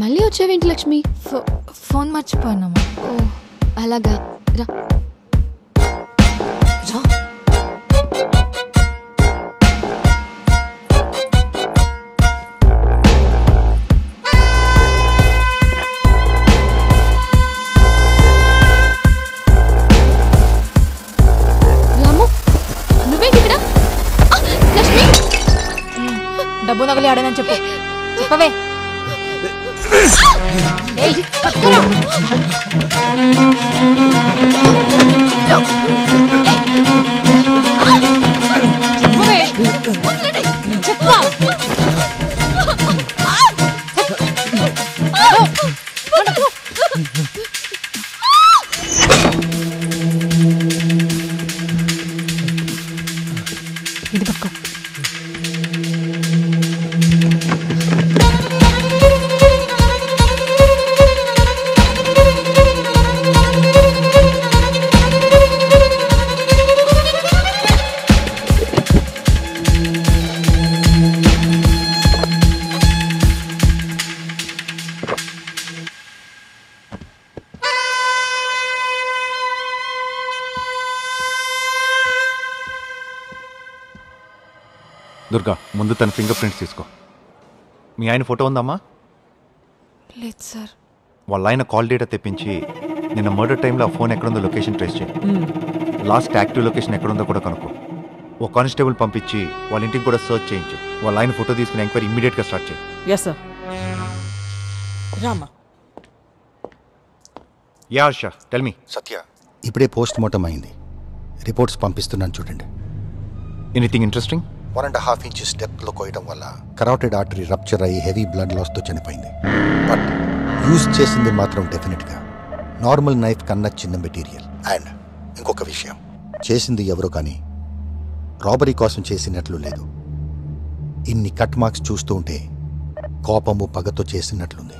మళ్ళీ వచ్చావేంటి లక్ష్మి? ఫోన్ మర్చిపోయానమ్మా. ఓ అలాగా, రా. రాము, నువ్వేంటి ఇక్కడ? లక్ష్మి, డబ్బు నగలి ఆడనని చెప్పు. చెప్పవే. ఇది పక్క. దుర్గా, ముందు తన ఫింగర్ ప్రింట్స్ తీసుకో. మీ ఆయన ఫోటో ఉందమ్మా? లేదు సార్. వాళ్ళ ఆయన కాల్ డేటా తెప్పించి నిన్న మర్డర్ టైంలో ఆ ఫోన్ ఎక్కడుందో లొకేషన్ ట్రేస్ చేయి. లాస్ట్ యాక్టివ్ లొకేషన్ ఎక్కడుందో కూడా కనుక్కో. ఓ కానిస్టేబుల్ పంపించి వాళ్ళ ఇంటికి కూడా సర్చ్ చేయించు. వాళ్ళ ఆయన ఫోటో తీసుకుని ఎంక్వైరీ ఇమ్మీడియట్గా స్టార్ట్ చేయి. Yes sir. Rama. Yeah Harsha, tell me. Satya, ఇప్పుడే పోస్ట్ మార్టం అయింది. రిపోర్ట్స్ పంపిస్తున్నాను చూడండి. Anything interesting? 1.5 inches డెప్త్లో కోయడం వల్ల కరోటిడ్ ఆర్టరీ రప్చర్ అయ్యి హెవీ బ్లడ్ లాస్తో చనిపోయింది. బట్ యూజ్ చేసింది మాత్రం డెఫినెట్గా నార్మల్ నైఫ్ కన్నా చిన్న మెటీరియల్. అండ్ ఇంకొక విషయం, చేసింది ఎవరో కానీ రాబరీ కోసం చేసినట్లు లేదు. ఇన్ని కట్ మార్క్స్ చూస్తూ ఉంటే కోపము పగతో చేసినట్లుంది.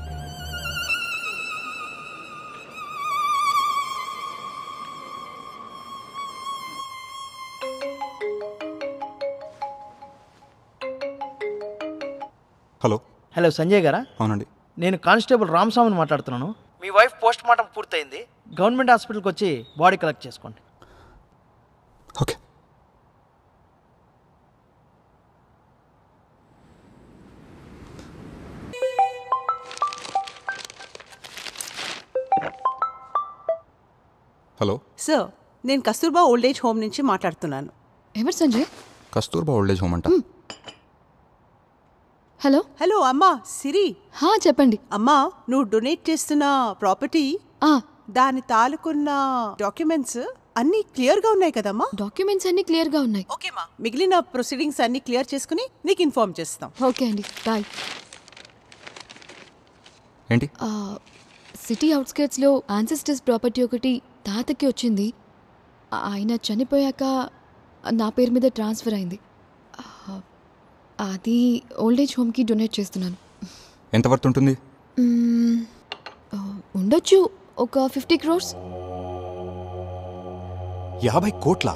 హలో. హలో, సంజయ్ గారా? అవునండి. నేను కానిస్టేబుల్ రామస్వామిని మాట్లాడుతున్నాను. మీ వైఫ్ పోస్ట్ మార్టం పూర్తయింది. గవర్నమెంట్ హాస్పిటల్కి వచ్చి బాడీ కలెక్ట్ చేసుకోండి. ఓకే. హలో సార్, నేను కస్తూర్బా ఓల్డ్ ఏజ్ హోమ్ నుంచి మాట్లాడుతున్నాను. ఎవరు Sanjay? Kasturba old age home అంట. హలో. హలో అమ్మా, సిరి. చెప్పండి. అమ్మా, నువ్వు డొనేట్ చేస్తున్న ప్రాపర్టీ, దాని తాలూకున్న డాక్యుమెంట్స్ అన్ని క్లియర్ గా ఉన్నాయి కదమ్మా? డాక్యుమెంట్స్ అన్ని క్లియర్ గా ఉన్నాయి. ఓకేమా, మిగిలిన ప్రొసీడింగ్స్ అన్ని క్లియర్ చేసుకుని నీకు ఇన్ఫార్మ్ చేస్తాం. ఓకే అండి, బాయ్. ఏంటి? సిటీ అవుట్స్కర్ట్స్లో యాన్సెస్టర్స్ ప్రాపర్టీ ఒకటి తాతకి వచ్చింది. ఆయన చనిపోయాక నా పేరు మీద ట్రాన్స్ఫర్ అయింది. అది ఓల్డ్ ఏజ్ హోమ్కి డొనేట్ చేస్తున్నాను. ఎంత వర్త్ ఉంటుంది? ఉండొచ్చు ఒక 50 crores. 50 కోట్ల?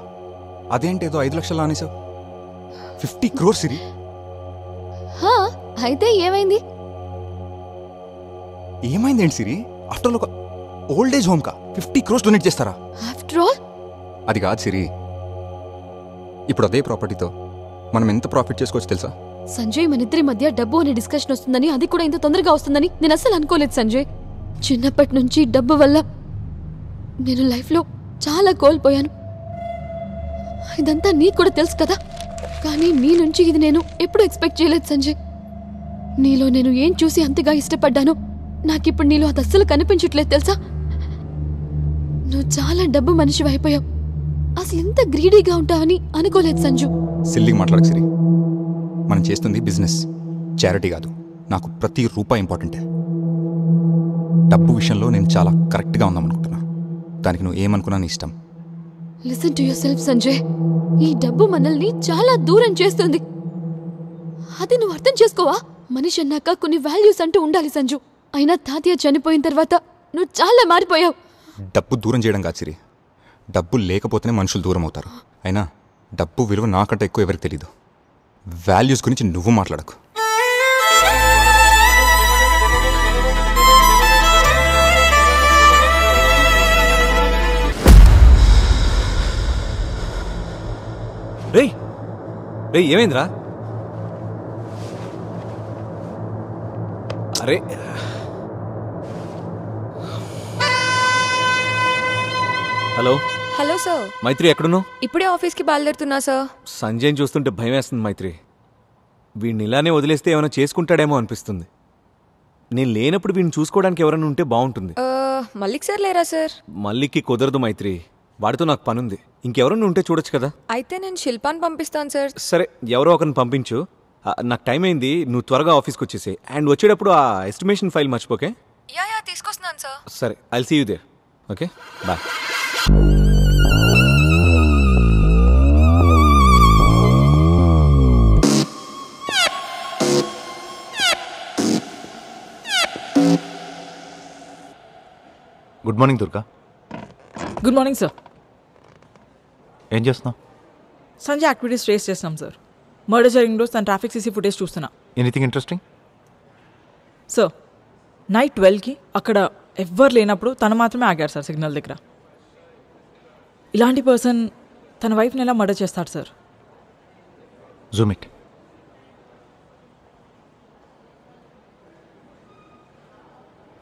అదేంటి ఏదో 5 లక్షల అనేసావు? 50 crores సిరి? అయితే ఏమైంది? ఏమైంది ఏంటి సిరి? ఆఫ్టర్ ఆల్ ఒక ఓల్డ్ ఏజ్ హోమ్ కా 50 crores డొనేట్ చేస్తారా? ఆఫ్టర్ ఆల్ అది కాదు సిరి, ఇప్పుడు అదే ప్రాపర్టీతో మనం ఎంత ప్రాఫిట్ చేసుకోవచ్చు తెలుసా? సంజయ్, మన ఇద్దరి మధ్య డబ్బు అనే డిస్కషన్ వస్తుందని, అది కూడా ఇంత తొందరగా వస్తుందని నేను అసలు అనుకోలేదు సంజయ్. చిన్నప్పటి నుంచి డబ్బు వల్ల నేను లైఫ్లో చాలా కోల్పోయాను. ఇదంతా నీకు కూడా తెలుసు కదా. కానీ నీ నుంచి ఇది నేను ఎప్పుడూ ఎక్స్పెక్ట్ చేయలేదు సంజయ్. నీలో నేను ఏం చూసి అంతగా ఇష్టపడ్డానో నాకిప్పుడు నీలో అది అస్సలు కనిపించట్లేదు తెలుసా. నువ్వు చాలా డబ్బు మనిషి అయిపోయావు. అసలు ఎంత గ్రీడీగా ఉంటావని అనుకోలేదు సంజు. సిల్లిగా మాట్లాడకు సిరి. మనం చేస్తుంది బిజినెస్, చారిటీ కాదు. నాకు ప్రతి రూపాయి ఇంపార్టెంటే. డబ్బు విషయంలో నేను చాలా కరెక్ట్గా ఉందామనుకుంటున్నా. దానికి నువ్వు ఏమనుకున్నా నీ ఇష్టం. Listen to your self Sanjay. ఈ డబ్బు మనల్ని చాలా దూరం చేస్తుంది. అది నువ్వు అర్థం చేసుకోవా? మనిషి అన్నాక కొన్ని వాల్యూస్ అంటూ ఉండాలి సంజు. అయినా తాతయ్య చనిపోయిన తర్వాత నువ్వు చాలా మారిపోయావు. డబ్బు దూరం చేయడం కాదు సిరి, డబ్బు లేకపోతేనే మనుషులు దూరం అవుతారు. అయినా డబ్బు విలువ నాకంటే ఎక్కువ ఎవరికి తెలీదు. వాల్యూస్ గురించి నువ్వు మాట్లాడకు. రేయ్ రేయ్ ఏమైందిరా? అరే హలో హలో సార్. మైత్రి ఎక్కడున్నావు? ఇప్పుడే ఆఫీస్కి బయలుదేరుతున్నా సార్. సంజయ్ని చూస్తుంటే భయం వేస్తుంది మైత్రి. వీడిని ఇలానే వదిలేస్తే ఏమైనా చేసుకుంటాడేమో అనిపిస్తుంది. నేను లేనప్పుడు వీడిని చూసుకోవడానికి ఎవరైనా ఉంటే బాగుంటుంది. మల్లిక్ సార్ లేరా సార్? మల్లిక్కి కుదరదు మైత్రి, వాడితో నాకు పనుంది. ఇంకెవరన్నా ఉంటే చూడొచ్చు కదా. అయితే నేను శిల్పాన్ని పంపిస్తాను సార్. సరే ఎవరో ఒకరిని పంపించు. నాకు టైం అయింది, నువ్వు త్వరగా ఆఫీస్కి వచ్చేసేయ్. అండ్ వచ్చేటప్పుడు ఆ ఎస్టిమేషన్ ఫైల్ మర్చిపోకే. యా తీసుకొస్తున్నాను సార్. సరే I'll see you there. Okay bye. Good morning Durga. Good morning sir. ఏం చేస్తున్నావు? సంజయ్ యాక్టివిటీస్ ట్రేస్ చేస్తాం సార్. మర్డర్ జరిగిన రోజు తన ట్రాఫిక్ సీసీ ఫుటేజ్ చూస్తున్నా. Anything interesting? సార్ నైట్ 12కి అక్కడ ఎవ్వరు లేనప్పుడు తను మాత్రమే ఆగారు సార్ సిగ్నల్ దగ్గర. ఇలాంటి పర్సన్ తన వైఫ్ని ఎలా మర్డర్ చేస్తాడు sir? Zoom it.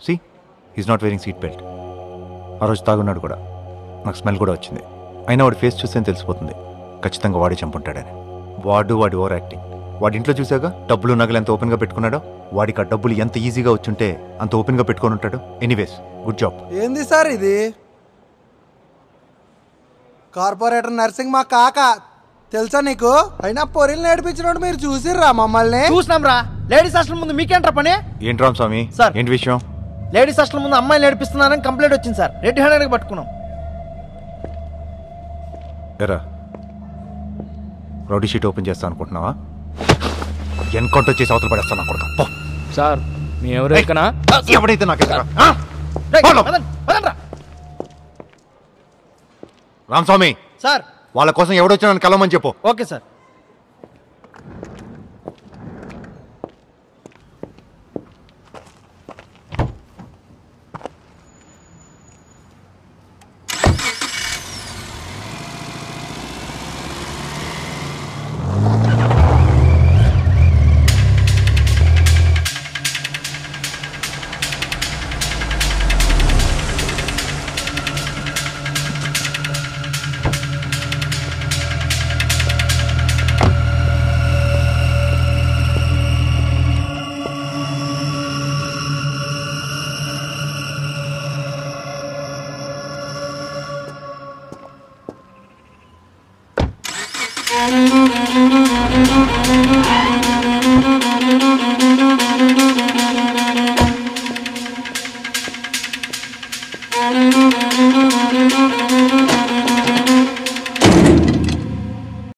She is not wearing seat belt. ఆ రోజు తాగున్నాడు కూడా, నాకు స్మెల్ కూడా వచ్చింది. అయినా వాడి ఫేస్ చూస్తే తెలిసిపోతుంది ఖచ్చితంగా వాడే చంపుంటాడని. వాడి ఓవర్ యాక్టింగ్. వాడి ఇంట్లో చూసాక డబ్బులు నగలు ఎంత ఓపెన్గా పెట్టుకున్నాడో, వాడికి ఆ డబ్బులు ఎంత ఈజీగా వచ్చుంటే అంత ఓపెన్గా పెట్టుకొని ఉంటాడు. Anyways good job. ఏంది సార్ ఇది? కార్పొరేటర్ నర్సింగ్ మా కాక తెలుసా నీకు? అయినా పొరిలు నేర్పించినోడు మీరు చూసిర్రా మమ్మల్ని? చూసినాం రా. లేడీస్ హాస్టల్ ముందు మీకేంట్రా పని? ఏంటి రామ్ స్వామి సార్ ఏంటి విషయం? లేడీస్ హాస్టల్ ముందు అమ్మాయిలు నేర్పిస్తున్నారని కంప్లైంట్ వచ్చింది సార్. రెడ్ హ్యాండెడ్గా పట్టుకున్నాం. ఎరా రౌడీ షీట్ ఓపెన్ చేస్తా అనుకుంటున్నావా? ఎన్కౌంటర్ చేసి అవతల పడేస్తాను నా కొడుకు. సార్ మీ ఎవరు ఎక్కనా? ఎవడైతే నాకు రామస్వామి సార్ వాళ్ళ కోసం ఎవడొచ్చినా నన్ను కలవమని చెప్పు. Okay sir.